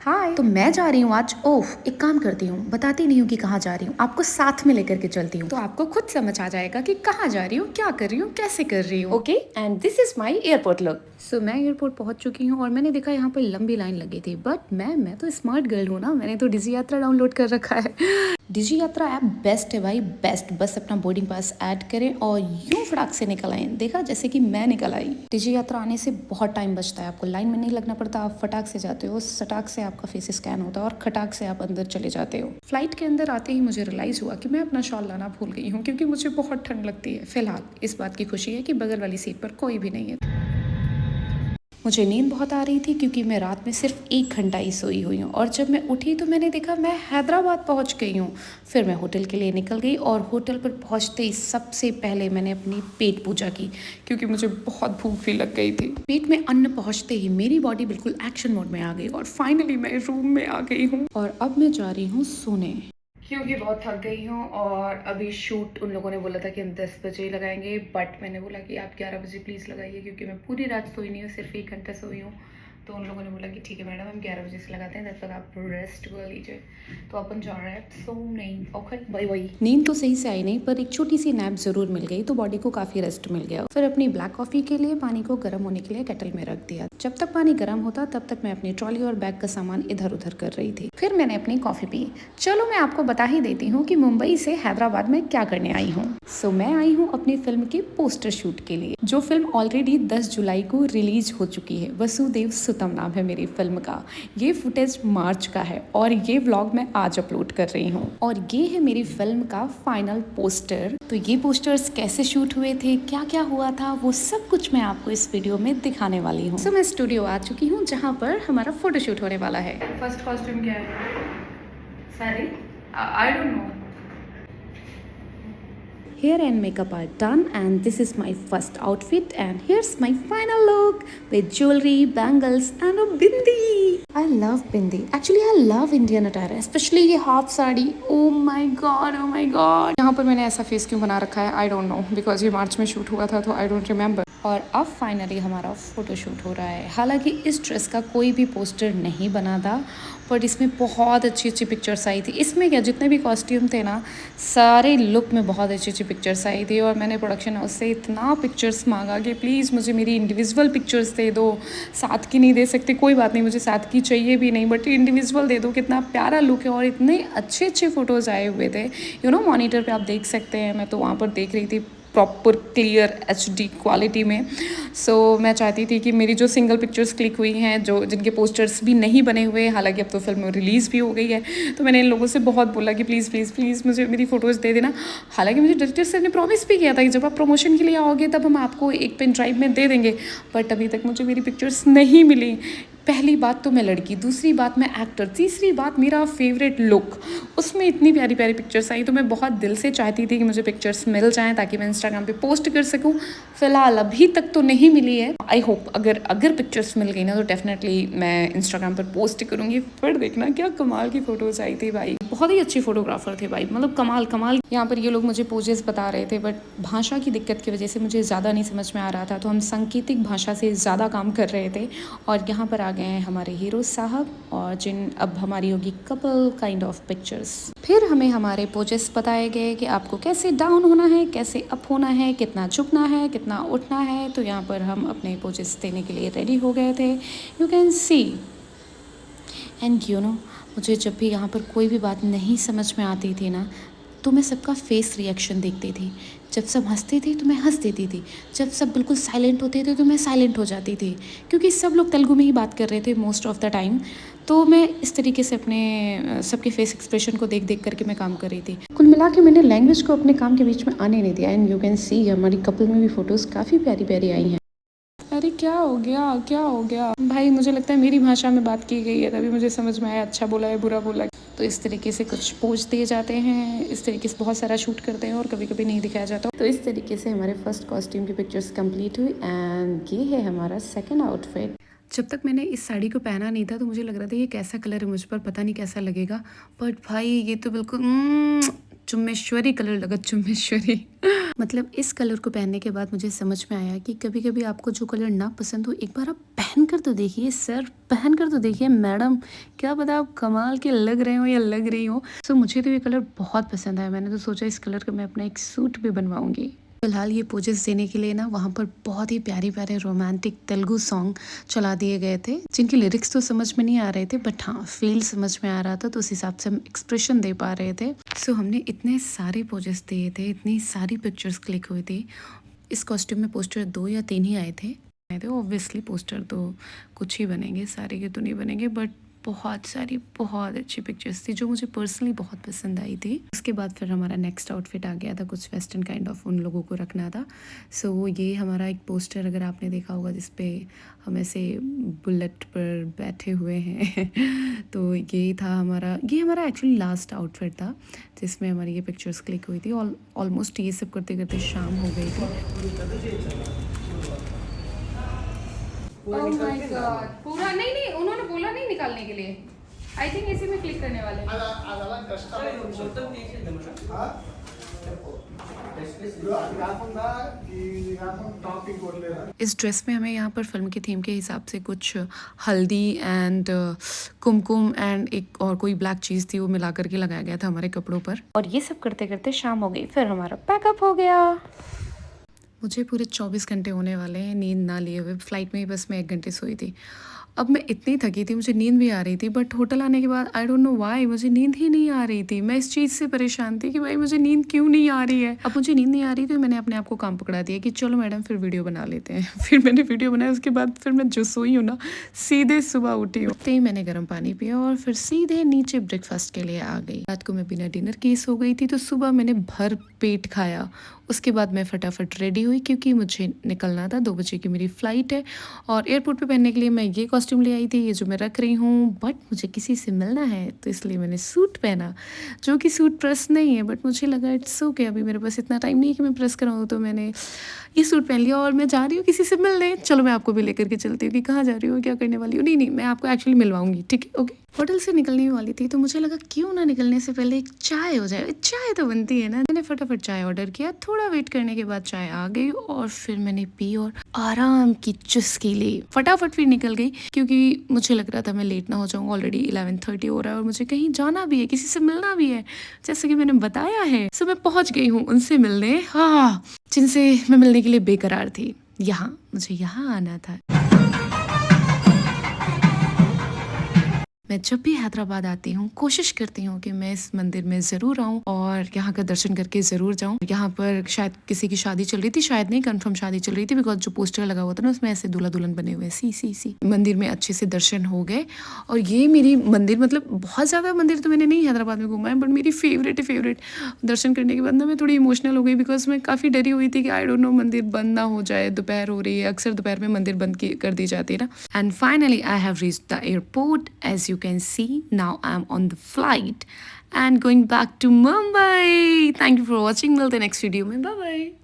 हाय, तो मैं जा रही हूँ आज। ओह, एक काम करती हूँ, बताती नहीं हूँ कि कहाँ जा रही हूँ, आपको साथ में लेकर के चलती हूँ, तो आपको खुद समझ आ जाएगा कि कहाँ जा रही हूँ, क्या कर रही हूँ, कैसे कर रही हूँ। Okay, and this is my airport look. So मैं एयरपोर्ट पहुंच चुकी हूँ और मैंने देखा यहाँ पर लंबी लाइन लगी थी, बट मैं तो स्मार्ट गर्ल हूँ ना, मैंने तो डिजी यात्रा डाउनलोड कर रखा है। डिजी यात्रा ऐप बेस्ट है भाई, बेस्ट। बस अपना बोर्डिंग पास ऐड करें और यूं फटाक से निकल आए। देखा, जैसे कि मैं निकल आई। डिजी यात्रा आने से बहुत टाइम बचता है, आपको लाइन में नहीं लगना पड़ता, आप फटाक से जाते हो, सटाक से आपका फेस स्कैन होता है और खटाक से आप अंदर चले जाते हो। फ्लाइट के अंदर आते ही मुझे रियलाइज हुआ कि मैं अपना शॉल लाना भूल गई हूँ, क्योंकि मुझे बहुत ठंड लगती है। फिलहाल इस बात की खुशी है कि बगल वाली सीट पर कोई भी नहीं है। मुझे नींद बहुत आ रही थी क्योंकि मैं रात में सिर्फ 1 घंटा ही सोई हुई हूँ, और जब मैं उठी तो मैंने देखा मैं हैदराबाद पहुँच गई हूँ। फिर मैं होटल के लिए निकल गई और होटल पर पहुँचते ही सबसे पहले मैंने अपनी पेट पूजा की, क्योंकि मुझे बहुत भूख भी लग गई थी। पेट में अन्न पहुँचते ही मेरी बॉडी बिल्कुल एक्शन मोड में आ गई और फाइनली मैं रूम में आ गई हूँ और अब मैं जा रही हूँ सोने, क्योंकि बहुत थक गई हूँ। और अभी शूट उन लोगों ने बोला था कि हम 10 बजे लगाएंगे, बट मैंने बोला कि आप 11 बजे प्लीज़ लगाइए, क्योंकि मैं पूरी रात सोई नहीं हूँ, सिर्फ 1 घंटा सोई हूँ। तो उन लोगों ने बोला कि ठीक है मैडम, हम 11 बजे से लगाते हैं, तब तक आप रेस्ट कर लीजिए। तो अपन जा रहे हैं। सो नहीं, ओके, बाय बाय। नींद तो सही से आई नहीं, पर एक छोटी सी नैप जरूर मिल गई, तो बॉडी को काफ़ी रेस्ट मिल गया। फिर अपनी ब्लैक कॉफ़ी के लिए पानी को गर्म होने के लिए केटल में रख दिया। जब तक पानी गर्म होता तब तक मैं अपनी ट्रॉली और बैग का सामान इधर उधर कर रही थी। फिर मैंने अपनी कॉफ़ी पी। चलो मैं आपको बता ही देती हूँ कि मुंबई से हैदराबाद में क्या करने आई हूँ। सो मैं आई हूँ अपनी फिल्म के पोस्टर शूट के लिए, जो फिल्म ऑलरेडी 10 जुलाई को रिलीज हो चुकी है। वसुदेव सुतम नाम है मेरी फिल्म का। ये फुटेज मार्च का है और ये व्लॉग मैं आज अपलोड कर रही हूँ। और ये है मेरी फिल्म का फाइनल पोस्टर। तो ये पोस्टर्स कैसे शूट हुए थे, क्या क्या हुआ था, वो सब कुछ मैं आपको इस वीडियो में दिखाने वाली हूँ। सो मैं स्टूडियो आ चुकी हूँ जहाँ पर हमारा फोटोशूट होने वाला है। फर्स्ट कॉस्ट्यूम क्या है? Sari? I don't know. Hair and makeup are done, and this is my first outfit, and here's my final look with jewelry, bangles and a bindi. I love bindi. Actually, I love Indian attire, especially ये half sari. Oh my god, oh my god. यहाँ पर मैंने ऐसा face क्यों बना रखा है, I don't know, because ये मार्च में शूट हुआ था तो I don't remember. और अब फाइनली हमारा फोटोशूट हो रहा है। हालांकि इस ड्रेस का कोई भी पोस्टर नहीं बना था, बट इसमें बहुत अच्छी अच्छी पिक्चर्स आई थी। इसमें क्या, जितने भी कॉस्ट्यूम थे ना, सारे लुक में बहुत अच्छी अच्छी पिक्चर्स आई थी। और मैंने प्रोडक्शन हाउस से इतना पिक्चर्स मांगा कि प्लीज़ मुझे मेरी इंडिविजुअल पिक्चर्स दे दो। साथ की नहीं दे सकते, कोई बात नहीं, मुझे साथ की चाहिए भी नहीं, बट इंडिविजुअल दे दो। कितना प्यारा लुक है और इतने अच्छे अच्छे फ़ोटोज़ आए हुए थे। मॉनिटर पर आप देख सकते हैं, मैं तो वहाँ पर देख रही थी प्रॉपर क्लियर HD क्वालिटी में। सो मैं चाहती थी कि मेरी जो सिंगल पिक्चर्स क्लिक हुई हैं, जो जिनके पोस्टर्स भी नहीं बने हुए, हालांकि अब तो फिल्म रिलीज़ भी हो गई है, तो मैंने इन लोगों से बहुत बोला कि प्लीज़ प्लीज़ प्लीज़ मुझे मेरी फ़ोटोज़ दे देना। हालांकि मुझे डायरेक्टर सर ने प्रॉमिस भी किया था कि जब आप प्रमोशन के लिए आओगे तब हम आपको एक पेन ड्राइव में दे देंगे, बट अभी तक मुझे मेरी पिक्चर्स नहीं मिली। पहली बात तो मैं लड़की, दूसरी बात मैं एक्टर, तीसरी बात मेरा फेवरेट लुक, उसमें इतनी प्यारी प्यारी पिक्चर्स आई। तो मैं बहुत दिल से चाहती थी कि मुझे पिक्चर्स मिल जाएं ताकि मैं इंस्टाग्राम पे पोस्ट कर सकूं। फिलहाल अभी तक तो नहीं मिली है। आई होप अगर पिक्चर्स मिल गई ना तो डेफिनेटली मैं इंस्टाग्राम पर पोस्ट करूंगी। फिर देखना क्या कमाल की फ़ोटोज़ आई थी भाई, बहुत ही अच्छे फोटोग्राफर थे भाई, मतलब कमाल कमाल। यहाँ पर ये लोग मुझे पोजेस बता रहे थे, बट भाषा की दिक्कत की वजह से मुझे ज़्यादा नहीं समझ में आ रहा था, तो हम सांकेतिक भाषा से ज़्यादा काम कर रहे थे। और यहाँ पर आ गए हैं हमारे हीरो साहब, और जिन अब हमारी होगी कपल काइंड ऑफ पिक्चर्स। फिर हमें हमारे पोजेस बताए गए कि आपको कैसे डाउन होना है, कैसे अप होना है, कितना झुकना है, कितना उठना है। तो यहाँ पर हम अपने पोजेस देने के लिए रेडी हो गए थे, यू कैन सी। एंड मुझे जब भी यहाँ पर कोई भी बात नहीं समझ में आती थी ना, तो मैं सबका फेस रिएक्शन देखती थी। जब सब हंसते थे तो मैं हंस देती थी, जब सब बिल्कुल साइलेंट होते थे तो मैं साइलेंट हो जाती थी, क्योंकि सब लोग तेलुगु में ही बात कर रहे थे मोस्ट ऑफ द टाइम। तो मैं इस तरीके से अपने सबके फेस एक्सप्रेशन को देख देख करके मैं काम कर रही थी। कुल मिला के मैंने लैंग्वेज को अपने काम के बीच में आने नहीं दिया। एंड यू कैन सी हमारी कपल में भी फ़ोटोज़ काफ़ी प्यारी प्यारी आई हैं। अरे क्या हो गया, क्या हो गया भाई, मुझे लगता है मेरी भाषा में बात की गई है तभी मुझे समझ में आया, अच्छा बोला है बुरा बोला। तो इस तरीके से कुछ पोज दिए जाते हैं, इस तरीके से बहुत सारा शूट करते हैं और कभी कभी नहीं दिखाया जाता। तो इस तरीके से हमारे फर्स्ट कॉस्ट्यूम की पिक्चर्स कंप्लीट हुई, एंड ये है हमारा सेकंड आउटफिट। जब तक मैंने इस साड़ी को पहना नहीं था तो मुझे लग रहा था ये कैसा कलर है मुझ पर, पता नहीं कैसा लगेगा, बट भाई ये तो बिल्कुल चुम्मेश्वरी कलर लगा, चुम्मेश्वरी। मतलब इस कलर को पहनने के बाद मुझे समझ में आया कि कभी कभी आपको जो कलर ना पसंद हो, एक बार आप पहन कर तो देखिए सर, पहन कर तो देखिए मैडम, क्या पता आप कमाल के लग रहे हो या लग रही हो। सो मुझे तो ये कलर बहुत पसंद आया, मैंने तो सोचा इस कलर का मैं अपना एक सूट भी बनवाऊंगी। फिलहाल ये पोजेस देने के लिए ना वहाँ पर बहुत ही प्यारे प्यारे रोमांटिक तेलुगु सॉन्ग चला दिए गए थे, जिनके लिरिक्स तो समझ में नहीं आ रहे थे, बट हाँ फील समझ में आ रहा था, तो उस हिसाब से हम एक्सप्रेशन दे पा रहे थे। सो हमने इतने सारे पोजेस दिए थे, इतनी सारी पिक्चर्स क्लिक हुई थी। इस कॉस्ट्यूम में पोस्टर 2 या 3 ही आए थे। ऑब्वियसली पोस्टर तो कुछ ही बनेंगे, सारे के तो नहीं बनेंगे, बट बहुत सारी बहुत अच्छी पिक्चर्स थी जो मुझे पर्सनली बहुत पसंद आई थी। उसके बाद फिर हमारा नेक्स्ट आउटफिट आ गया था, कुछ वेस्टर्न काइंड ऑफ उन लोगों को रखना था। सो ये हमारा एक पोस्टर अगर आपने देखा होगा जिसपे हम ऐसे बुलेट पर बैठे हुए हैं तो ये था हमारा, ये हमारा एक्चुअली लास्ट आउटफिट था जिसमें हमारी ये पिक्चर्स क्लिक हुई थी। ऑलमोस्ट ये सब करते करते शाम हो गई थी। Oh my God, पूरा नहीं नहीं, उन्होंने बोला नहीं निकालने के लिए। आई थिंक इसी में क्लिक करने वाले हैं। इस ड्रेस में हमें यहाँ पर फिल्म की थीम के हिसाब से कुछ हल्दी एंड कुमकुम एंड एक और कोई ब्लैक चीज़ थी, वो मिला करके लगाया गया था हमारे कपड़ों पर। और ये सब करते करते शाम हो गई, फिर हमारा पैकअप हो गया। मुझे पूरे 24 घंटे होने वाले हैं नींद ना लिए हुए, फ्लाइट में ही बस मैं 1 घंटे सोई थी। अब मैं इतनी थकी थी, मुझे नींद भी आ रही थी, बट होटल आने के बाद आई डोंट नो व्हाई मुझे नींद ही नहीं आ रही थी। मैं इस चीज़ से परेशान थी कि भाई मुझे नींद क्यों नहीं आ रही है। अब मुझे नींद नहीं आ रही थी, मैंने अपने आप को काम पकड़ा दिया कि चलो मैडम फिर वीडियो बना लेते हैं। फिर मैंने वीडियो बनाया, उसके बाद फिर मैं जो सोई हूँ ना, सीधे सुबह उठी हूँ, ही मैंने गर्म पानी पिया और फिर सीधे नीचे ब्रेकफास्ट के लिए आ गई। रात को मैं बिना डिनर की सो गई थी, तो सुबह मैंने भर पेट खाया। उसके बाद मैं फटाफट रेडी हुई क्योंकि मुझे निकलना था, 2 बजे की मेरी फ़्लाइट है। और एयरपोर्ट पे पहनने के लिए मैं ये कॉस्ट्यूम ले आई थी, ये जो मैं रख रही हूँ, बट मुझे किसी से मिलना है तो इसलिए मैंने सूट पहना, जो कि सूट प्रेस नहीं है, बट मुझे लगा इट्स ओके, अभी मेरे पास इतना टाइम नहीं है कि मैं प्रेस कराऊँ, तो मैंने ये सूट पहन लिया और मैं जा रही हूँ किसी से मिलने। चलो मैं आपको भी लेकर के चलती हूँ कि कहाँ जा रही हूँ, क्या करने वाली हूँ। नहीं मैं आपको एक्चुअली मिलवाऊंगी, ठीक है, ओके। होटल से निकलने वाली थी तो मुझे लगा क्यों ना निकलने से पहले एक चाय हो जाए, चाय तो बनती है ना। मैंने फटाफट चाय ऑर्डर किया, थोड़ा वेट करने के बाद चाय आ गई और फिर मैंने पी और आराम की चुस्की ली, फटाफट फिर निकल गई क्योंकि मुझे लग रहा था मैं लेट ना हो जाऊँ। ऑलरेडी 11:30 हो रहा है और मुझे कहीं जाना भी है, किसी से मिलना भी है, जैसे कि मैंने बताया है। सो मैं पहुंच गई हूँ उनसे मिलने, हाँ, जिनसे मैं मिलने के लिए बेकरार थी। यहाँ मुझे यहाँ आना था। मैं जब भी हैदराबाद आती हूँ कोशिश करती हूँ कि मैं इस मंदिर में ज़रूर आऊँ और यहाँ का दर्शन करके ज़रूर जाऊँ। यहाँ पर शायद किसी की शादी चल रही थी, शायद नहीं, कंफर्म शादी चल रही थी, बिकॉज जो पोस्टर लगा हुआ था ना उसमें ऐसे दूल्हा दुल्हन बने हुए, सी मंदिर में अच्छे से दर्शन हो गए। और ये मेरी मंदिर, मतलब बहुत ज़्यादा मंदिर तो मैंने नहीं हैदराबाद में घूमा है, बट मेरी फेवरेट दर्शन करने के बाद ना मैं थोड़ी इमोशनल हो गई, बिकॉज मैं काफ़ी डरी हुई थी कि आई डोंट नो मंदिर बंद ना हो जाए, दोपहर हो रही है, अक्सर दोपहर में मंदिर बंद कर दी जाती है ना। And finally I have reached the airport, as you can see. Now I'm on the flight and going back to Mumbai. Thank you for watching. Till the next video. Bye bye.